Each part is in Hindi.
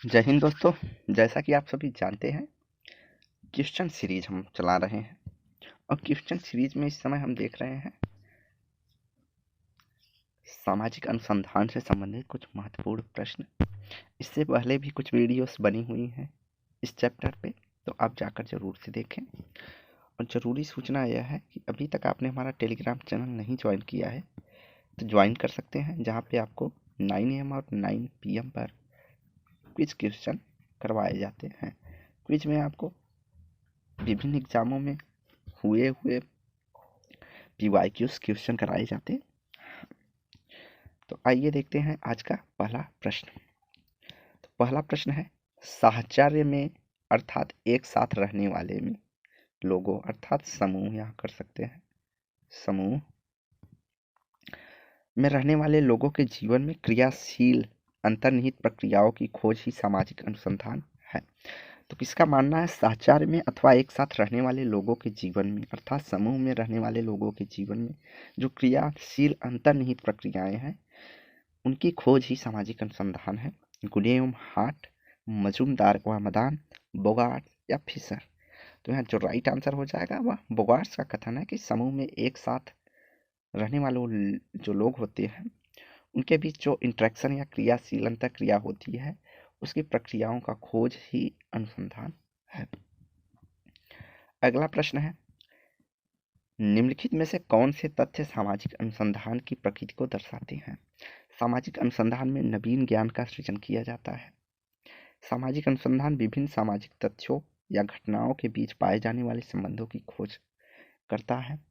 जय हिंद दोस्तों। जैसा कि आप सभी जानते हैं, क्वेश्चन सीरीज हम चला रहे हैं और क्वेश्चन सीरीज में इस समय हम देख रहे हैं सामाजिक अनुसंधान से संबंधित कुछ महत्वपूर्ण प्रश्न। इससे पहले भी कुछ वीडियोस बनी हुई हैं इस चैप्टर पे, तो आप जाकर जरूर से देखें। और ज़रूरी सूचना यह है कि अभी तक आपने हमारा टेलीग्राम चैनल नहीं ज्वाइन किया है तो ज्वाइन कर सकते हैं, जहाँ पे आपको 9 AM और 9 PM पर क्विज क्वेश्चन करवाए जाते हैं। क्विज में आपको विभिन्न एग्जामों में हुए PYQs क्वेश्चन कराए जाते हैं। तो आइए देखते हैं आज का पहला प्रश्न। तो पहला प्रश्न है, साहचर्य में अर्थात एक साथ रहने वाले में लोगों अर्थात समूह यहाँ कर सकते हैं, समूह में रहने वाले लोगों के जीवन में क्रियाशील अंतर्निहित प्रक्रियाओं की खोज ही सामाजिक अनुसंधान है। तो किसका मानना है, साहचर्य में अथवा एक साथ रहने वाले लोगों के जीवन में अर्थात समूह में रहने वाले लोगों के जीवन में जो क्रियाशील अंतर्निहित प्रक्रियाएं हैं उनकी खोज ही सामाजिक अनुसंधान है। गुलेम हार्ट, मजूमदार व मदान, बोगार्ट या फिशर। तो यहाँ जो राइट आंसर हो जाएगा वह बोगार्ट्स का कथन है कि समूह में एक साथ रहने वाले जो लोग होते हैं उनके बीच जो इंटरेक्शन या क्रियाशील अंतर क्रिया होती है उसकी प्रक्रियाओं का खोज ही अनुसंधान है। अगला प्रश्न है, निम्नलिखित में से कौन से तथ्य सामाजिक अनुसंधान की प्रकृति को दर्शाते हैं। सामाजिक अनुसंधान में नवीन ज्ञान का सृजन किया जाता है। सामाजिक अनुसंधान विभिन्न सामाजिक तथ्यों या घटनाओं के बीच पाए जाने वाले संबंधों की खोज करता है।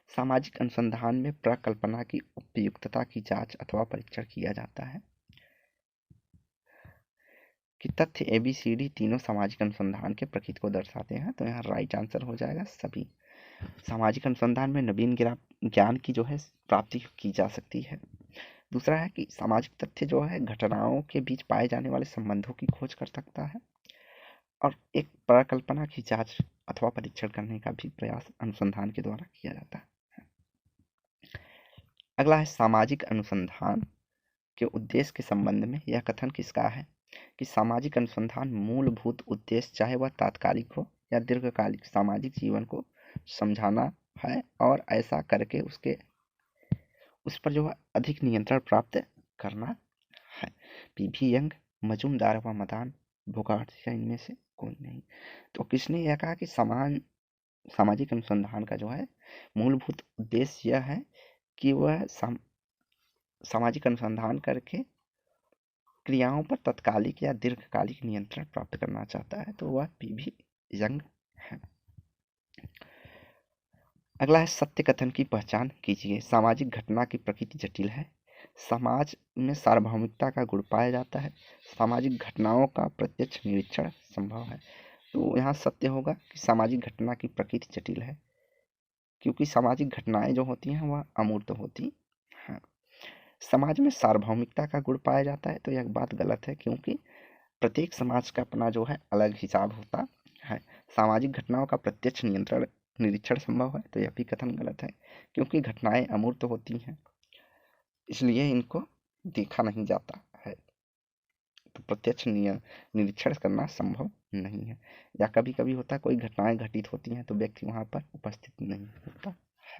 सामाजिक अनुसंधान में प्रकल्पना की उपयुक्तता की जांच अथवा परीक्षण किया जाता है। कि तथ्य ABCD तीनों सामाजिक अनुसंधान के प्रकृति को दर्शाते हैं। तो यहाँ राइट आंसर हो जाएगा सभी। सामाजिक अनुसंधान में नवीन ज्ञान की जो है प्राप्ति की जा सकती है। दूसरा है कि सामाजिक तथ्य जो है घटनाओं के बीच पाए जाने वाले संबंधों की खोज कर सकता है और एक परिकल्पना की जांच अथवा परीक्षण करने का भी प्रयास अनुसंधान के द्वारा किया जाता है। अगला है, सामाजिक अनुसंधान के उद्देश्य के संबंध में यह कथन किसका है कि सामाजिक अनुसंधान मूलभूत उद्देश्य चाहे वह तात्कालिक हो या दीर्घकालिक सामाजिक जीवन को समझाना है और ऐसा करके उस पर जो है अधिक नियंत्रण प्राप्त करना है। PV यंग, मजूमदार व मदान, बोगार्ट या इनमें से कोई नहीं। तो किसने यह कहा कि सामाजिक अनुसंधान का जो है मूलभूत उद्देश्य यह है कि वह सामाजिक अनुसंधान करके क्रियाओं पर तत्कालिक या दीर्घकालिक नियंत्रण प्राप्त करना चाहता है। तो वह PV यंग है। अगला है, सत्य कथन की पहचान कीजिए। सामाजिक घटना की प्रकृति जटिल है। समाज में सार्वभौमिकता का गुण पाया जाता है। सामाजिक घटनाओं का प्रत्यक्ष निरीक्षण संभव है। तो यहाँ सत्य होगा कि सामाजिक घटना की प्रकृति जटिल है, क्योंकि सामाजिक घटनाएं जो होती हैं वह अमूर्त होती हैं। समाज में सार्वभौमिकता का गुण पाया जाता है, तो यह बात गलत है, क्योंकि प्रत्येक समाज का अपना जो है अलग हिसाब होता है। सामाजिक घटनाओं का प्रत्यक्ष निरीक्षण संभव है, तो यह भी कथन गलत है, क्योंकि घटनाएं अमूर्त होती हैं इसलिए इनको देखा नहीं जाता है, तो प्रत्यक्ष निरीक्षण करना संभव नहीं है। या कभी कभी होता है कोई घटनाएं घटित होती हैं तो व्यक्ति वहां पर उपस्थित नहीं होता है।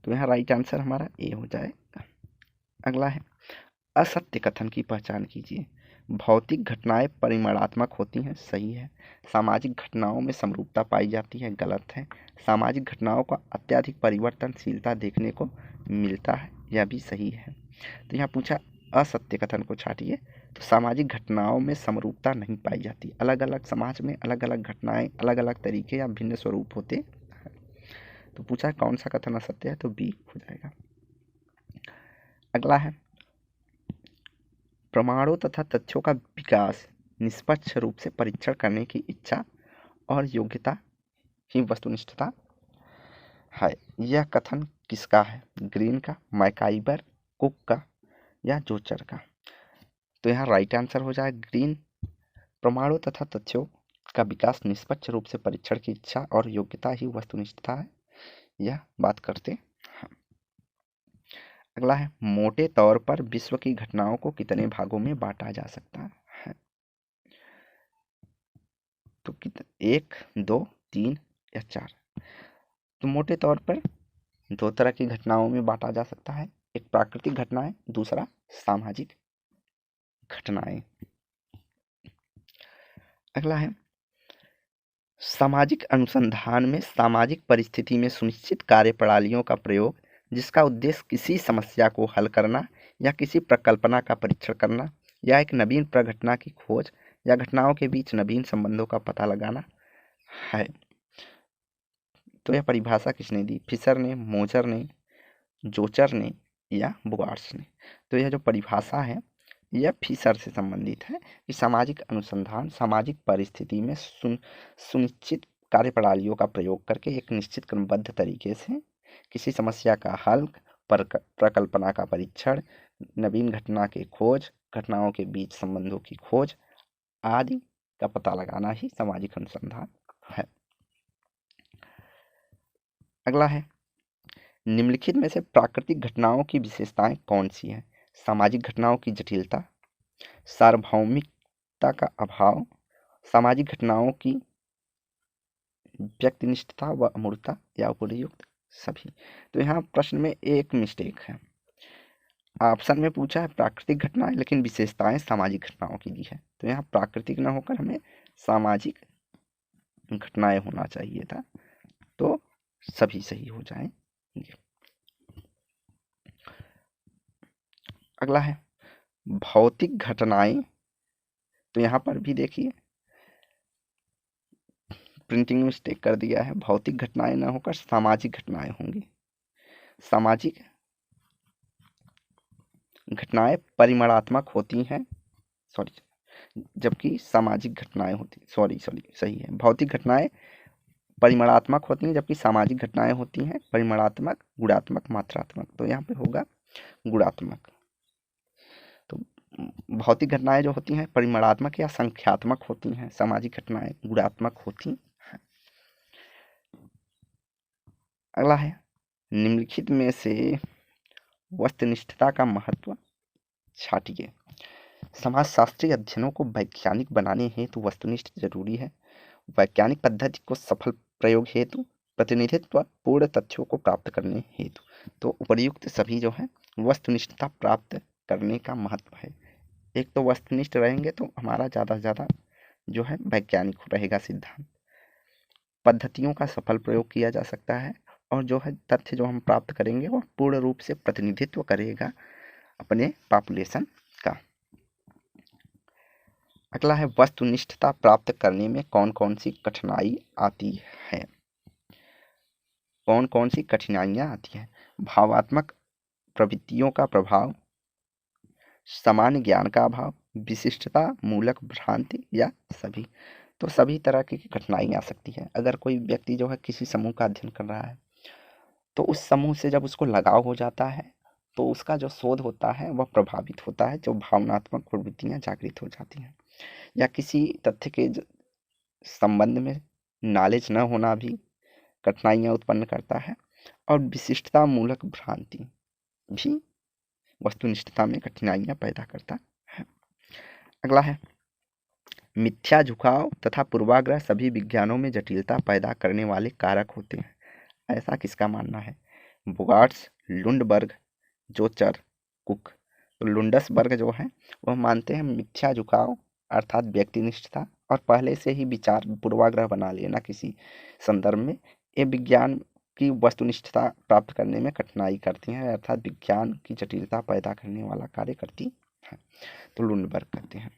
तो यहाँ राइट आंसर हमारा A हो जाएगा। अगला है, असत्य कथन की पहचान कीजिए। भौतिक घटनाएं परिमाणात्मक होती हैं, सही है। सामाजिक घटनाओं में समरूपता पाई जाती है, गलत है। सामाजिक घटनाओं का अत्यधिक परिवर्तनशीलता देखने को मिलता है, यह भी सही है। तो यहाँ पूछा असत्य कथन को छाटिए। तो सामाजिक घटनाओं में समरूपता नहीं पाई जाती। अलग अलग समाज में अलग अलग घटनाएं अलग अलग तरीके या भिन्न स्वरूप होते हैं। तो पूछा कौन सा कथन असत्य है, तो B हो जाएगा। अगला है, प्रमाणों तथा तथ्यों का विकास निष्पक्ष रूप से परीक्षण करने की इच्छा और योग्यता ही वस्तुनिष्ठता है। यह कथन किसका है, ग्रीन का, मैकाइबर, कुक का या जोचर का। तो यहाँ राइट आंसर हो जाए ग्रीन। प्रमाणों तथा तथ्यों का विकास निष्पक्ष रूप से परीक्षण की इच्छा और योग्यता ही वस्तुनिष्ठता है, यह बात करते हैं। अगला है मोटे तौर पर विश्व की घटनाओं को कितने भागों में बांटा जा सकता है? तो एक, दो, तीन या चार? तो मोटे तौर पर दो तरह की घटनाओं में बांटा जा सकता है, एक प्राकृतिक घटनाएं, दूसरा सामाजिक घटनाएं। अगला है सामाजिक अनुसंधान में सामाजिक परिस्थिति में सुनिश्चित कार्यप्रणालियों का प्रयोग जिसका उद्देश्य किसी समस्या को हल करना या किसी प्रकल्पना का परीक्षण करना या एक नवीन प्रघटना की खोज या घटनाओं के बीच नवीन संबंधों का पता लगाना है। तो यह परिभाषा किसने दी? फिशर ने, मोजर ने, जोचर ने या बुगार्स ने? तो यह जो परिभाषा है यह फिशर से संबंधित है कि सामाजिक अनुसंधान सामाजिक परिस्थिति में सुनिश्चित कार्यप्रणालियों का प्रयोग करके एक निश्चित क्रमबद्ध तरीके से किसी समस्या का हल, प्रकल्पना का परीक्षण, नवीन घटना की खोज, घटनाओं के बीच संबंधों की खोज आदि का पता लगाना ही सामाजिक अनुसंधान है। अगला है निम्नलिखित में से प्राकृतिक घटनाओं की विशेषताएं कौन सी हैं? सामाजिक घटनाओं की जटिलता, सार्वभौमिकता का अभाव, सामाजिक घटनाओं की व्यक्तिनिष्ठता व अमूर्तता या उपयुक्त सभी। तो यहाँ प्रश्न में एक मिस्टेक है, ऑप्शन में पूछा है प्राकृतिक घटनाएं लेकिन विशेषताएं सामाजिक घटनाओं की दी है, तो यहाँ प्राकृतिक न होकर हमें सामाजिक घटनाएं होना चाहिए था, तो सभी सही हो जाएंगे। अगला है भौतिक घटनाएं, तो यहाँ पर भी देखिए प्रिंटिंग मिस्टेक कर दिया है, भौतिक घटनाएं न होकर सामाजिक घटनाएं होंगी। सामाजिक घटनाएं परिमाणात्मक होती हैं, जबकि सामाजिक घटनाएं होती सही है। भौतिक घटनाएं परिमाणात्मक होती हैं जबकि सामाजिक घटनाएं होती हैं परिमाणात्मक, गुणात्मक, मात्रात्मक। तो यहाँ पे होगा गुणात्मक। तो भौतिक घटनाएं जो होती हैं परिमाणात्मक या संख्यात्मक होती हैं, सामाजिक घटनाएं गुणात्मक होती हैं। अगला है निम्नलिखित में से वस्तुनिष्ठता का महत्व छाटिए। समाजशास्त्रीय अध्ययनों को वैज्ञानिक बनाने हेतु वस्तुनिष्ठ जरूरी है। वैज्ञानिक पद्धति को सफल प्रयोग हेतु, प्रतिनिधित्व पूर्ण तथ्यों को प्राप्त करने हेतु। तो उपर्युक्त सभी जो है वस्तुनिष्ठता प्राप्त करने का महत्व है। एक तो वस्तुनिष्ठ रहेंगे तो हमारा ज़्यादा से ज़्यादा जो है वैज्ञानिक रहेगा सिद्धांत, पद्धतियों का सफल प्रयोग किया जा सकता है और जो है तथ्य जो हम प्राप्त करेंगे वह पूर्ण रूप से प्रतिनिधित्व करेगा अपने पॉपुलेशन का। अगला है वस्तुनिष्ठता प्राप्त करने में कौन कौन सी कठिनाई आती है? कौन कौन सी कठिनाइयाँ आती हैं? भावात्मक प्रवृत्तियों का प्रभाव, सामान्य ज्ञान का अभाव, विशिष्टता मूलक भ्रांति या सभी। तो सभी तरह की कठिनाई आ सकती है। अगर कोई व्यक्ति जो है किसी समूह का अध्ययन कर रहा है तो उस समूह से जब उसको लगाव हो जाता है तो उसका जो शोध होता है वह प्रभावित होता है, जो भावनात्मक प्रवृत्तियाँ जागृत हो जाती हैं। या किसी तथ्य के संबंध में नॉलेज न होना भी कठिनाइयाँ उत्पन्न करता है और विशिष्टता मूलक भ्रांति भी वस्तुनिष्ठता में कठिनाइयाँ पैदा करता है। अगला है मिथ्या झुकाव तथा पूर्वाग्रह सभी विज्ञानों में जटिलता पैदा करने वाले कारक होते हैं, ऐसा किसका मानना है? बुगार्ट्स, लुंडबर्ग, जोचर, कुक। तो लुंडसबर्ग जो है वह मानते हैं मिथ्या झुकाव अर्थात व्यक्तिनिष्ठता और पहले से ही विचार पूर्वाग्रह बना लेना किसी संदर्भ में, ये विज्ञान की वस्तुनिष्ठता प्राप्त करने में कठिनाई करती हैं अर्थात विज्ञान की जटिलता पैदा करने वाला कार्य करती है। तो लुंडबर्ग कहते हैं।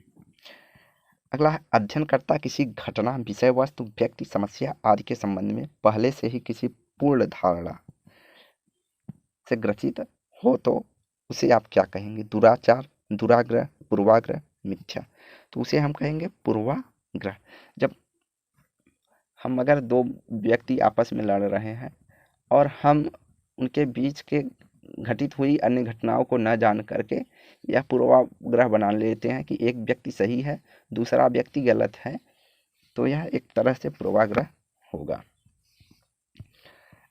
अगला है अध्ययनकर्ता किसी घटना, विषय वस्तु, व्यक्ति, समस्या आदि के संबंध में पहले से ही किसी पूर्ण धारणा से ग्रसित हो तो उसे आप क्या कहेंगे? दुराचार, दुराग्रह, पूर्वाग्रह, मिथ्या। तो उसे हम कहेंगे पूर्वाग्रह। जब हम अगर दो व्यक्ति आपस में लड़ रहे हैं और हम उनके बीच के घटित हुई अन्य घटनाओं को न जान करके यह पूर्वाग्रह बना लेते हैं कि एक व्यक्ति सही है दूसरा व्यक्ति गलत है, तो यह एक तरह से पूर्वाग्रह होगा।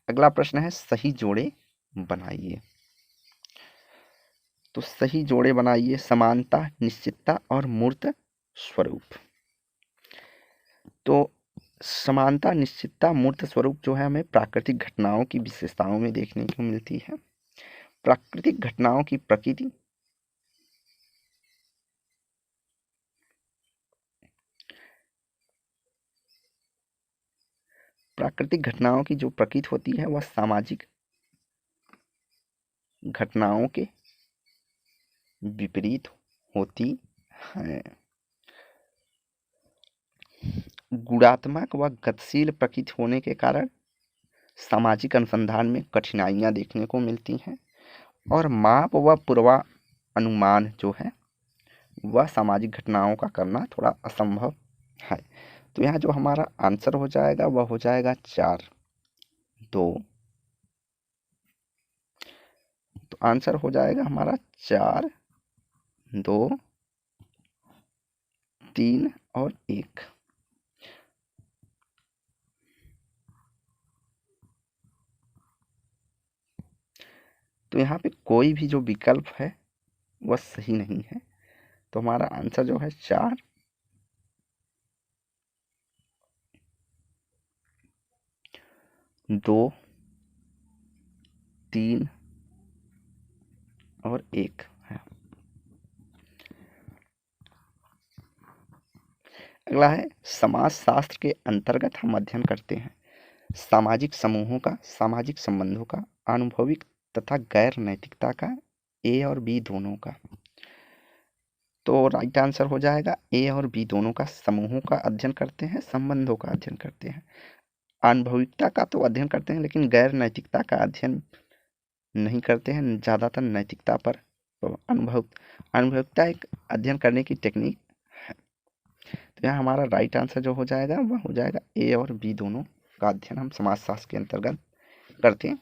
अगला प्रश्न है सही जोड़े बनाइए। तो सही जोड़े बनाइए, समानता, निश्चितता और मूर्त स्वरूप। तो समानता, निश्चितता, मूर्त स्वरूप जो है हमें प्राकृतिक घटनाओं की विशेषताओं में देखने को मिलती है। प्राकृतिक घटनाओं की प्रकृति प्राकृतिक घटनाओं की जो प्रकृति होती है वह सामाजिक घटनाओं के विपरीत होती है। गुणात्मक व गतिशील प्रकृति होने के कारण सामाजिक अनुसंधान में कठिनाइयां देखने को मिलती हैं और माप व पूर्वानुमान जो है वह सामाजिक घटनाओं का करना थोड़ा असंभव है। तो यहाँ जो हमारा आंसर हो जाएगा वह हो जाएगा 4, 2। तो आंसर हो जाएगा हमारा 4, 2, 3 और 1। तो यहाँ पे कोई भी जो विकल्प है वह सही नहीं है। तो हमारा आंसर जो है 4, 2, 3 और 1 है। अगला है समाज शास्त्र के अंतर्गत हम अध्ययन करते हैं सामाजिक समूहों का, सामाजिक संबंधों का, अनुभविक तथा गैर नैतिकता का, ए और बी दोनों का। तो राइट आंसर हो जाएगा ए और बी दोनों का। समूहों का अध्ययन करते हैं, संबंधों का अध्ययन करते हैं। अनुभविकता का तो अध्ययन करते हैं लेकिन गैर नैतिकता का अध्ययन नहीं करते हैं, ज़्यादातर नैतिकता पर। तो अनुभविकता एक अध्ययन करने की टेक्निक है। तो यहाँ हमारा राइट आंसर जो हो जाएगा वह हो जाएगा ए और बी दोनों का अध्ययन हम समाजशास्त्र के अंतर्गत करते हैं।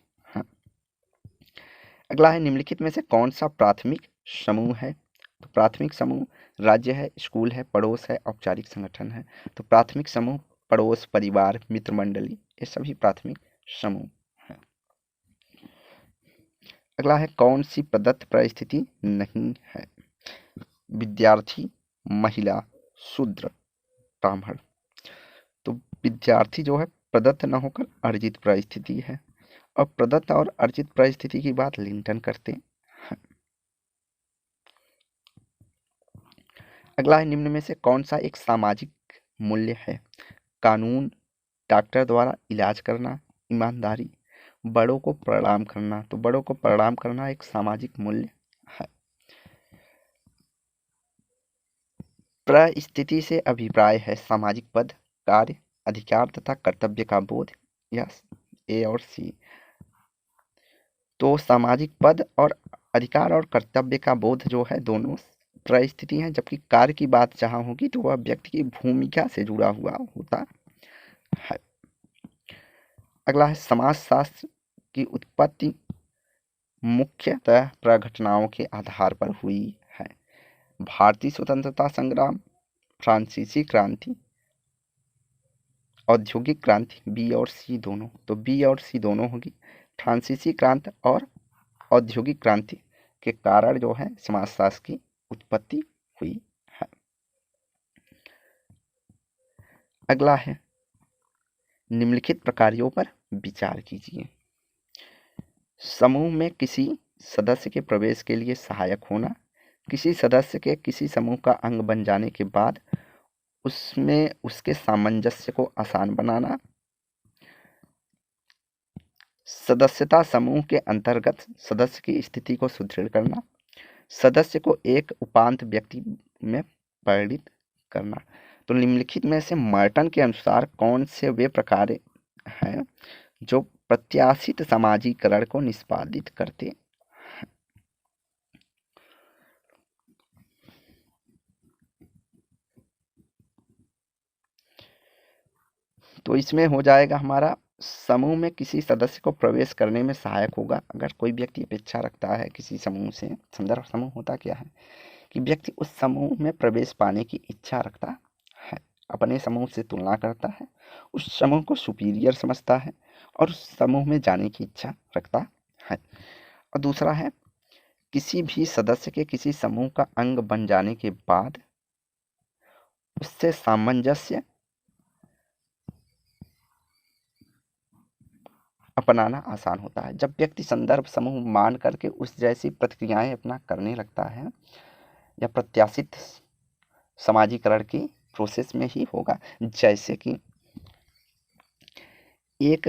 अगला है निम्नलिखित में से कौन सा प्राथमिक समूह है। तो प्राथमिक समूह राज्य है, स्कूल है, पड़ोस है, औपचारिक संगठन है। तो प्राथमिक समूह पड़ोस, परिवार, मित्र मंडली, ये सभी प्राथमिक समूह है। अगला है कौन सी प्रदत्त परिस्थिति नहीं है। विद्यार्थी, महिला, शूद्र, ब्राह्मण। तो विद्यार्थी जो है प्रदत्त न होकर अर्जित परिस्थिति है और प्रदत्त और अर्जित परिस्थिति की बात लिंटन करते हैं। अगला है निम्न में से कौन सा एक सामाजिक मूल्य है। कानून, डॉक्टर द्वारा इलाज करना, ईमानदारी, बड़ों को प्रणाम करना। तो बड़ों को प्रणाम करना एक सामाजिक मूल्य है। परिस्थिति से अभिप्राय है सामाजिक पद, कार्य, अधिकार तथा कर्तव्य का बोध। यस, ए और सी। तो सामाजिक पद और अधिकार और कर्तव्य का बोध जो है दोनों परिस्थिति हैं, जबकि कार्य की बात जहाँ होगी तो वह व्यक्ति की भूमिका से जुड़ा हुआ होता है। अगला है समाजशास्त्र की उत्पत्ति मुख्यतः प्रघटनाओं के आधार पर हुई है। भारतीय स्वतंत्रता संग्राम, फ्रांसीसी क्रांति, औद्योगिक क्रांति, बी और सी दोनों। तो बी और सी दोनों होगी। फ्रांसीसी क्रांति और औद्योगिक क्रांति के कारण जो है समाजशास्त्र की उत्पत्ति हुई है। अगला है निम्नलिखित प्रकारों पर विचार कीजिए। समूह में किसी सदस्य के प्रवेश के लिए सहायक होना, किसी सदस्य के किसी समूह का अंग बन जाने के बाद उसमें उसके सामंजस्य को आसान बनाना, सदस्यता समूह के अंतर्गत सदस्य की स्थिति को सुदृढ़ करना, सदस्य को एक उपांत व्यक्ति में परिणित करना। तो निम्नलिखित में से मर्टन के अनुसार कौन से वे प्रकार हैं जो प्रत्याशित समाजीकरण को निष्पादित करते हैं। तो इसमें हो जाएगा हमारा समूह में किसी सदस्य को प्रवेश करने में सहायक होगा। अगर कोई व्यक्ति अपेक्षा रखता है किसी समूह से, संदर्भ समूह होता क्या है कि व्यक्ति उस समूह में प्रवेश पाने की इच्छा रखता है, अपने समूह से तुलना करता है, उस समूह को सुपीरियर समझता है और उस समूह में जाने की इच्छा रखता है। और दूसरा है किसी भी सदस्य के किसी समूह का अंग बन जाने के बाद उससे सामंजस्य अपनाना आसान होता है। जब व्यक्ति संदर्भ समूह मान करके उस जैसी प्रतिक्रियाएं अपना करने लगता है या प्रत्याशित समाजीकरण की प्रोसेस में ही होगा। जैसे कि एक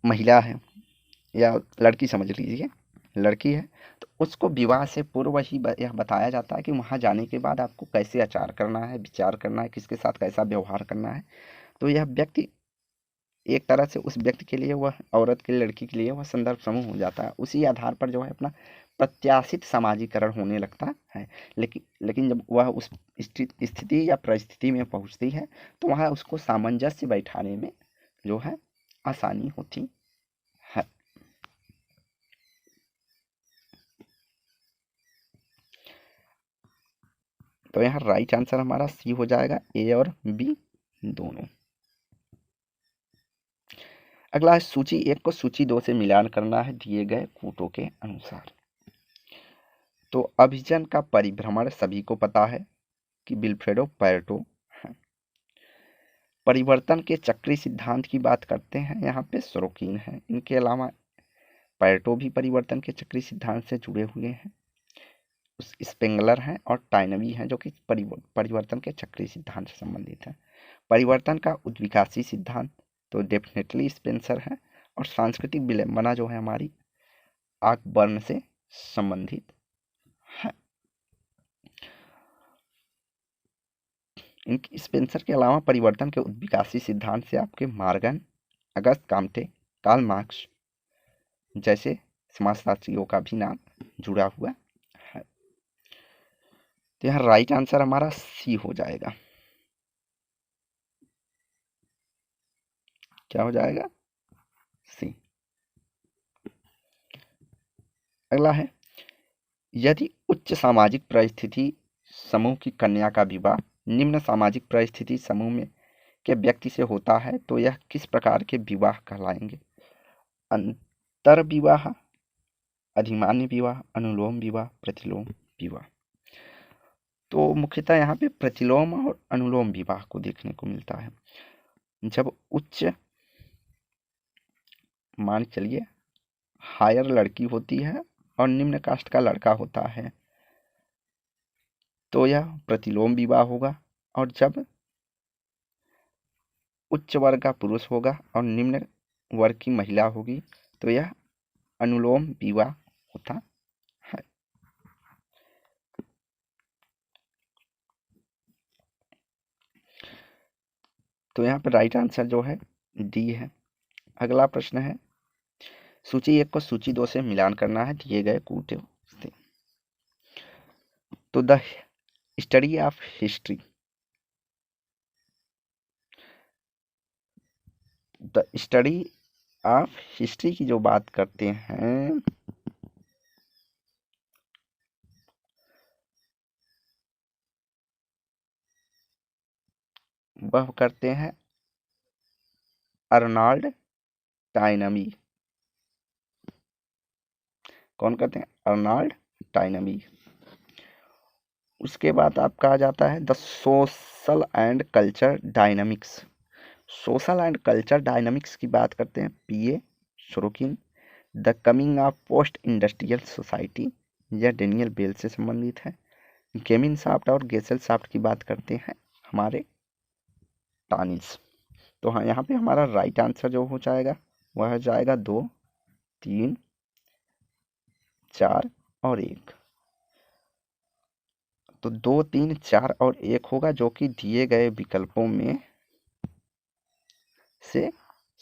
महिला है या लड़की समझ लीजिए, लड़की है, तो उसको विवाह से पूर्व ही यह बताया जाता है कि वहाँ जाने के बाद आपको कैसे आचार करना है, विचार करना है, किसके साथ कैसा व्यवहार करना है। तो यह व्यक्ति एक तरह से उस व्यक्ति के लिए, वह औरत के लिए, लड़की के लिए वह संदर्भ समूह हो जाता है। उसी आधार पर जो है अपना प्रत्याशित समाजीकरण होने लगता है। लेकिन जब वह उस स्थिति या परिस्थिति में पहुंचती है तो वहाँ उसको सामंजस्य बैठाने में जो है आसानी होती है। तो यहाँ राइट आंसर हमारा सी हो जाएगा, ए और बी दोनों। अगला है सूची 1 को सूची 2 से मिलान करना है दिए गए कूटों के अनुसार। तो अभिजन का परिभ्रमण सभी को पता है कि विल्फ्रेडो पैरेटो है। परिवर्तन के चक्री सिद्धांत की बात करते हैं यहाँ पे सोरोकिन है। इनके अलावा पैरेटो भी परिवर्तन के चक्री सिद्धांत से जुड़े हुए हैं। स्पेंगलर हैं और टाइनबी हैं जो कि परिवर्तन के चक्री सिद्धांत से संबंधित है। परिवर्तन का उद्विकासी सिद्धांत तो डेफिनेटली स्पेंसर है। और सांस्कृतिक विलंबना जो है हमारी आकबर्न से संबंधित है। इनकी स्पेंसर के अलावा परिवर्तन के उद्विकासी सिद्धांत से आपके Morgan, Auguste Comte, Karl Marx जैसे समाजशास्त्रियों का भी नाम जुड़ा हुआ है। तो यहाँ राइट आंसर हमारा सी हो जाएगा। क्या हो जाएगा? सी। अगला है, यदि उच्च सामाजिक परिस्थिति समूह की कन्या का विवाह निम्न सामाजिक परिस्थिति समूह में के व्यक्ति से होता है तो यह किस प्रकार के विवाह कहलाएंगे? अंतर विवाह, अधिमान्य विवाह, अनुलोम विवाह, प्रतिलोम विवाह। तो मुख्यतः यहाँ पे प्रतिलोम और अनुलोम विवाह को देखने को मिलता है। जब उच्च, मान चलिए हायर लड़की होती है और निम्न कास्ट का लड़का होता है तो यह प्रतिलोम विवाह होगा। और जब उच्च वर्ग का पुरुष होगा और निम्न वर्ग की महिला होगी तो यह अनुलोम विवाह होता है। तो यहाँ पर राइट आंसर जो है डी है। अगला प्रश्न है, सूची 1 को सूची 2 से मिलान करना है दिए गए कूटों से। तो the study of history, the study of history की जो बात करते हैं वह करते हैं अर्नाल्ड टाइनमी। कौन करते हैं? Arnold Toynbee. उसके बाद आपका आ जाता है the social and culture dynamics. Social and culture dynamics की बात करते हैं P A Sorokin. The coming of post industrial society, यह डेनियल बेल से संबंधित है। गेमिन साफ्ट और गेसेल साफ्ट की बात करते हैं हमारे टानिस। तो हाँ, यहाँ पे हमारा राइट आंसर जो हो जाएगा वह हो जाएगा 2, 3, 4 और 1। तो 2, 3, 4 और 1 होगा जो कि दिए गए विकल्पों में से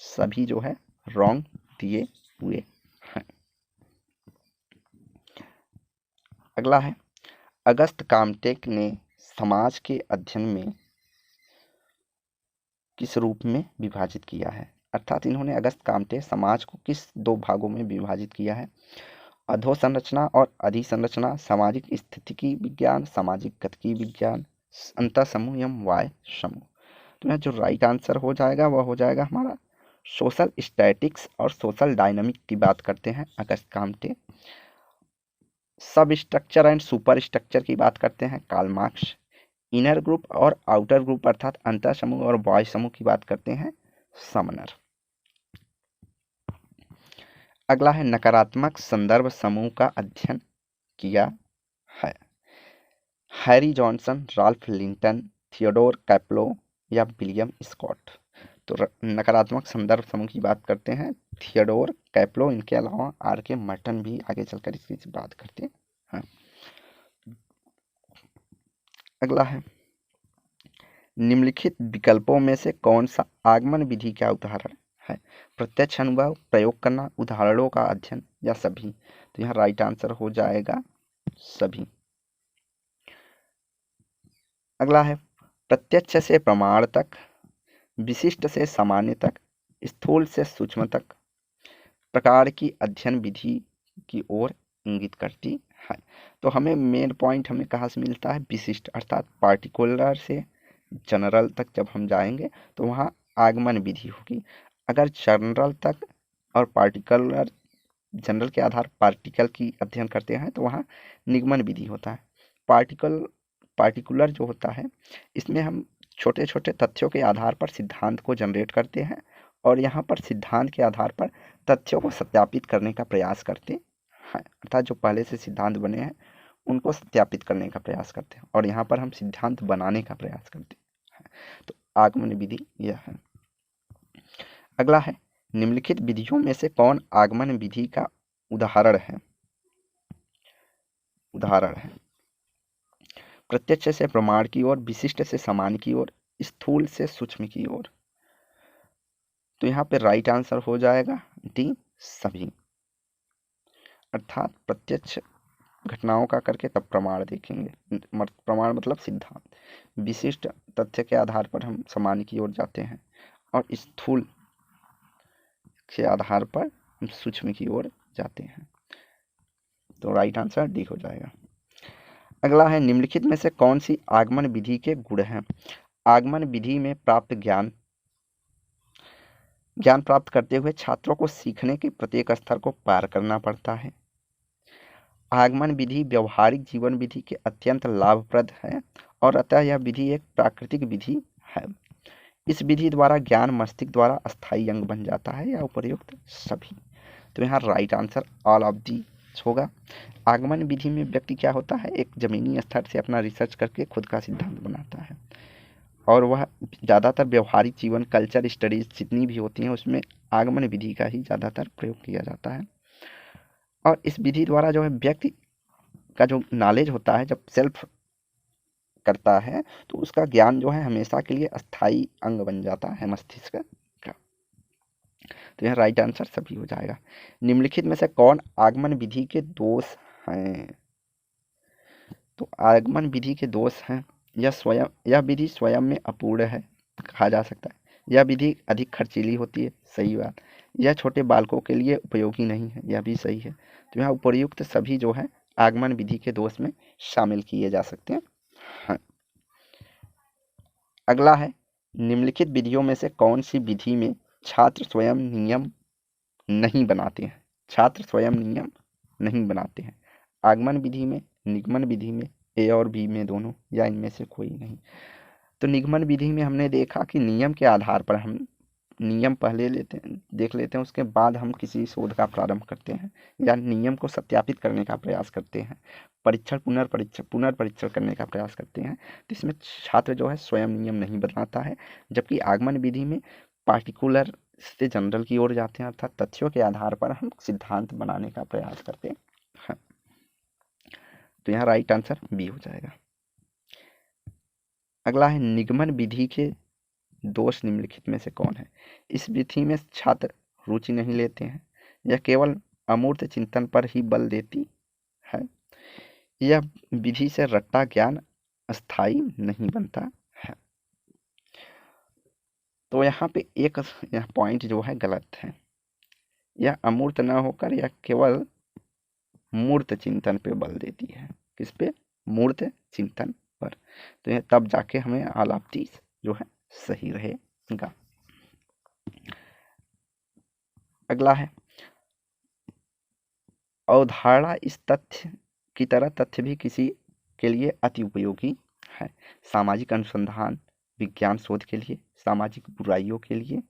सभी जो है रॉन्ग दिए हुए हैं। अगला है, अगस्त कामटेक ने समाज के अध्ययन में किस रूप में विभाजित किया है? अर्थात इन्होंने अगस्त कामटे समाज को किस 2 भागों में विभाजित किया है? अधोसंरचना और अधिसंरचना, सामाजिक स्थितिकी विज्ञान, सामाजिक गतिकी विज्ञान, अंतर समूह एवं वाय समूह। तो यहाँ जो राइट आंसर हो जाएगा वह हो जाएगा हमारा सोशल स्टैटिक्स और सोशल डायनामिक की बात करते हैं अगस्त कामटे। सब स्ट्रक्चर एंड सुपर स्ट्रक्चर की बात करते हैं कार्ल मार्क्स। इनर ग्रुप और आउटर ग्रुप अर्थात अंतर समूह और बाह्य समूह की बात करते हैं समनर। अगला है नकारात्मक संदर्भ समूह का अध्ययन किया है। Harry Johnson, Ralph Linton, Theodore Caplow या विलियम स्कॉट। तो नकारात्मक संदर्भ समूह की बात करते हैं थियोडोर कैप्लो, इनके अलावा आर के मर्टन भी आगे चलकर इसकी बात करते हैं। अगला है निम्नलिखित विकल्पों में से कौन सा आगमन विधि का उदाहरण है? प्रत्यक्ष अनुभव, प्रयोग करना, उदाहरणों का अध्ययन या सभी। तो यहाँ राइट आंसर हो जाएगा सभी। अगला है प्रत्यक्ष से प्रमाण तक, विशिष्ट से सामान्य तक, स्थूल से सूक्ष्म तक प्रकार की अध्ययन विधि की ओर इंगित करती है। तो हमें मेन पॉइंट हमें कहाँ से मिलता है? विशिष्ट अर्थात पार्टिकुलर से जनरल तक जब हम जाएंगे तो वहाँ आगमन विधि होगी। अगर जनरल तक और पार्टिकुलर जनरल के आधार पार्टिकल की अध्ययन करते हैं तो वहाँ निगमन विधि होता है। पार्टिकुलर जो होता है इसमें हम छोटे छोटे तथ्यों के आधार पर सिद्धांत को जनरेट करते हैं और यहाँ पर सिद्धांत के आधार पर तथ्यों को सत्यापित करने का प्रयास करते हैं, अर्थात जो पहले से सिद्धांत बने हैं उनको सत्यापित करने का प्रयास करते हैं और यहाँ पर हम सिद्धांत बनाने का प्रयास करते हैं। तो आगमन विधि यह है। अगला है निम्नलिखित विधियों में से कौन आगमन विधि का उदाहरण है? प्रत्यक्ष से प्रमाण की ओर, विशिष्ट से सामान्य की ओर, स्थूल से सूक्ष्म की ओर। तो यहाँ पे राइट आंसर हो जाएगा डी सभी, अर्थात प्रत्यक्ष घटनाओं का करके तब प्रमाण देखेंगे। प्रमाण मतलब सिद्धांत। विशिष्ट तथ्य के आधार पर हम सामान्य की ओर जाते हैं और स्थूल के आधार पर हम सूक्ष्म की ओर जाते हैं। तो राइट आंसर डी हो जाएगा। अगला है निम्नलिखित में से कौन सी आगमन विधि के गुण हैं? आगमन विधि में प्राप्त ज्ञान प्राप्त करते हुए छात्रों को सीखने के प्रत्येक स्तर को पार करना पड़ता है। आगमन विधि व्यवहारिक जीवन विधि के अत्यंत लाभप्रद है और अतः यह विधि एक प्राकृतिक विधि है। इस विधि द्वारा ज्ञान मस्तिष्क द्वारा अस्थायी अंग बन जाता है या उपर्युक्त सभी। तो यहाँ right answer all of the होगा। आगमन विधि में व्यक्ति क्या होता है, एक जमीनी स्तर से अपना रिसर्च करके खुद का सिद्धांत बनाता है और वह ज़्यादातर व्यवहारिक जीवन कल्चर स्टडीज जितनी भी होती हैं उसमें आगमन विधि का ही ज़्यादातर प्रयोग किया जाता है। और इस विधि द्वारा जो है व्यक्ति का जो नॉलेज होता है जब सेल्फ करता है तो उसका ज्ञान जो है हमेशा के लिए अस्थाई अंग बन जाता है मस्तिष्क का। तो यह राइट आंसर सभी हो जाएगा। निम्नलिखित में से कौन आगमन विधि के दोष हैं? तो आगमन विधि के दोष हैं यह विधि स्वयं में अपूर्ण है, कहा जा सकता है। यह विधि अधिक खर्चीली होती है, सही बात। यह छोटे बालकों के लिए उपयोगी नहीं है, यह भी सही है। तो यहाँ उपर्युक्त सभी जो है आगमन विधि के दोष में शामिल किए जा सकते हैं। हाँ। अगला है निम्नलिखित विधियों में से कौन सी विधि में छात्र स्वयं नियम नहीं बनाते हैं? छात्र स्वयं नियम नहीं बनाते हैं। आगमन विधि में, निगमन विधि में, ए और बी में दोनों, या इनमें से कोई नहीं। तो निगमन विधि में हमने देखा कि नियम के आधार पर हम नियम पहले देख लेते हैं, उसके बाद हम किसी शोध का प्रारंभ करते हैं या नियम को सत्यापित करने का प्रयास करते हैं, पुनर्परीक्षण करने का प्रयास करते हैं। तो इसमें छात्र जो है स्वयं नियम नहीं बनाता है, जबकि आगमन विधि में पार्टिकुलर से जनरल की ओर जाते हैं, अर्थात तथ्यों के आधार पर हम सिद्धांत बनाने का प्रयास करते हैं। तो यहाँ राइट आंसर बी हो जाएगा। अगला है निगमन विधि के दोष निम्नलिखित में से कौन है? इस विधि में छात्र रुचि नहीं लेते हैं, यह केवल अमूर्त चिंतन पर ही बल देती है, यह विधि से रट्टा ज्ञान अस्थायी नहीं बनता है। तो यहाँ पे यह पॉइंट जो है गलत है। यह अमूर्त न होकर यह केवल मूर्त चिंतन पे बल देती है। किस पे? मूर्त चिंतन पर। तो यह तब जाके हमें आलाप्ति जो है सही रहेगा। अगला है अवधारणा इस तथ्य की तरह तथ्य भी किसी के लिए अति उपयोगी है। सामाजिक अनुसंधान, विज्ञान शोध के लिए, सामाजिक बुराइयों के लिए,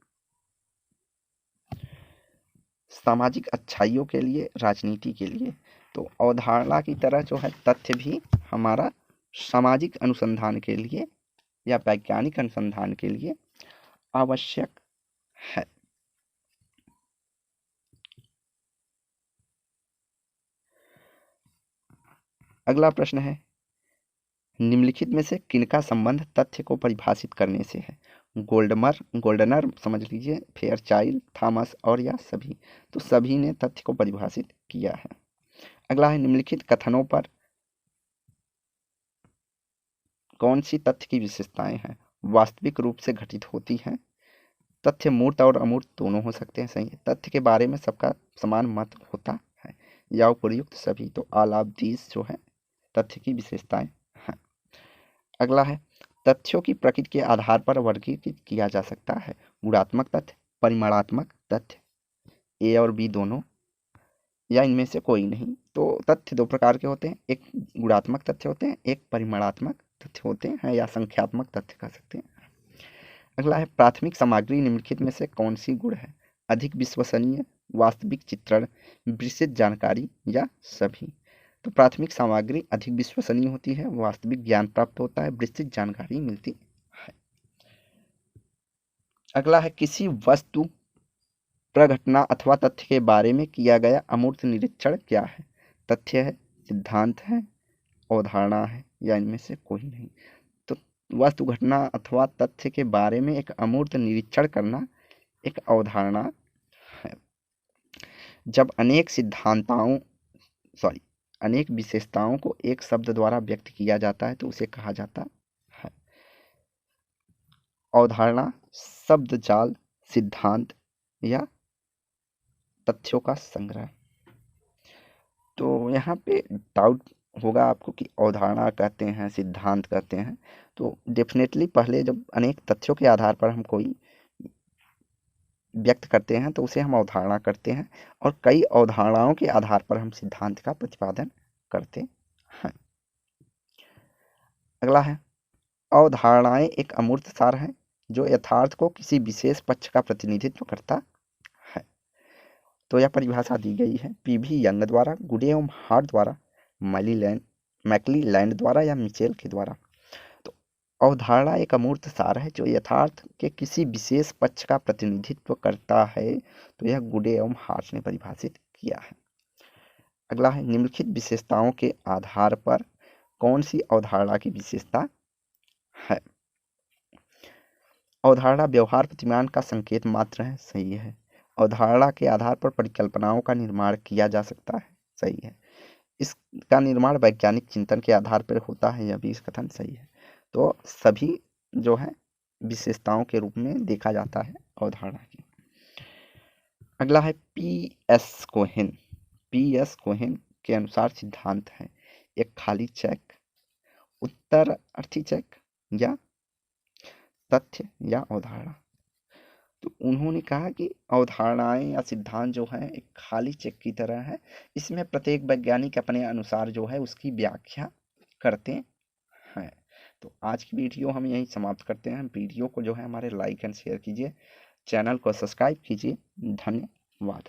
सामाजिक अच्छाइयों के लिए, राजनीति के लिए। तो अवधारणा की तरह जो है तथ्य भी हमारा सामाजिक अनुसंधान के लिए या वैज्ञानिक अनुसंधान के लिए आवश्यक है। अगला प्रश्न है, निम्नलिखित में से किनका संबंध तथ्य को परिभाषित करने से है? गोल्डनर समझ लीजिए, फेयरचाइल्ड, थॉमस और या सभी। तो सभी ने तथ्य को परिभाषित किया है। अगला है, निम्नलिखित कथनों पर कौन सी तथ्य की विशेषताएं हैं? वास्तविक रूप से घटित होती हैं। तथ्य मूर्त और अमूर्त दोनों हो सकते हैं, सही है। तथ्य के बारे में सबका समान मत होता है, या उपयुक्त सभी। तो ऑल ऑफ दीज जो है तथ्य की विशेषताएं हैं। अगला है, तथ्यों की प्रकृति के आधार पर वर्गीकृत किया जा सकता है। गुणात्मक तथ्य, परिमाणात्मक तथ्य, ए और बी दोनों, या इनमें से कोई नहीं। तो तथ्य दो प्रकार के होते हैं, एक गुणात्मक तथ्य होते हैं, एक परिमाणात्मक तथ्य होते हैं, या संख्यात्मक तथ्य कह सकते हैं। अगला है, प्राथमिक सामग्री निम्नलिखित में से कौन सी गुण है? अधिक विश्वसनीय, वास्तविक चित्रण, विस्तृत जानकारी, या सभी। तो प्राथमिक सामग्री अधिक विश्वसनीय होती है, वास्तविक ज्ञान प्राप्त होता है, विस्तृत जानकारी मिलती है। अगला है, किसी वस्तु, प्रघटना अथवा तथ्य के बारे में किया गया अमूर्त निरीक्षण क्या है? तथ्य है, सिद्धांत है, अवधारणा है, या इनमें से कोई नहीं। तो वस्तु, घटना अथवा तथ्य के बारे में एक अमूर्त निरीक्षण करना एक अवधारणा है। जब अनेक विशेषताओं को एक शब्द द्वारा व्यक्त किया जाता है तो उसे कहा जाता है अवधारणा, शब्द जाल, सिद्धांत, या तथ्यों का संग्रह। तो यहाँ पे डाउट होगा आपको कि अवधारणा कहते हैं, सिद्धांत कहते हैं। तो डेफिनेटली पहले जब अनेक तथ्यों के आधार पर हम कोई व्यक्त करते हैं तो उसे हम अवधारणा करते हैं, और कई अवधारणाओं के आधार पर हम सिद्धांत का प्रतिपादन करते हैं। अगला है, अवधारणाएं एक अमूर्त सार है जो यथार्थ को किसी विशेष पक्ष का प्रतिनिधित्व करता है। तो यह परिभाषा दी गई है पीवी यंग द्वारा, गुडे एवं हार्ट द्वारा, मैकलीलैंड द्वारा, या मिचेल के द्वारा। तो अवधारणा एक अमूर्त सार है जो यथार्थ के किसी विशेष पक्ष का प्रतिनिधित्व करता है। तो यह गुडे एवं हार्ट ने परिभाषित किया है। अगला है, निम्नलिखित विशेषताओं के आधार पर कौन सी अवधारणा की विशेषता है? अवधारणा व्यवहार प्रतिमान का संकेत मात्र है, सही है। अवधारणा के आधार पर परिकल्पनाओं का निर्माण किया जा सकता है, सही है। इसका निर्माण वैज्ञानिक चिंतन के आधार पर होता है, यह भी इस कथन सही है। तो सभी जो है विशेषताओं के रूप में देखा जाता है अवधारणा की। अगला है, पी.एस. कोहेन के अनुसार सिद्धांत है एक खाली चेक, उत्तरार्थी चेक, या तथ्य, या अवधारणा। तो उन्होंने कहा कि अवधारणाएं या सिद्धांत जो है एक खाली चेक की तरह है, इसमें प्रत्येक वैज्ञानिक अपने अनुसार जो है उसकी व्याख्या करते हैं। तो आज की वीडियो हम यहीं समाप्त करते हैं। वीडियो को जो है हमारे लाइक एंड शेयर कीजिए, चैनल को सब्सक्राइब कीजिए। धन्यवाद।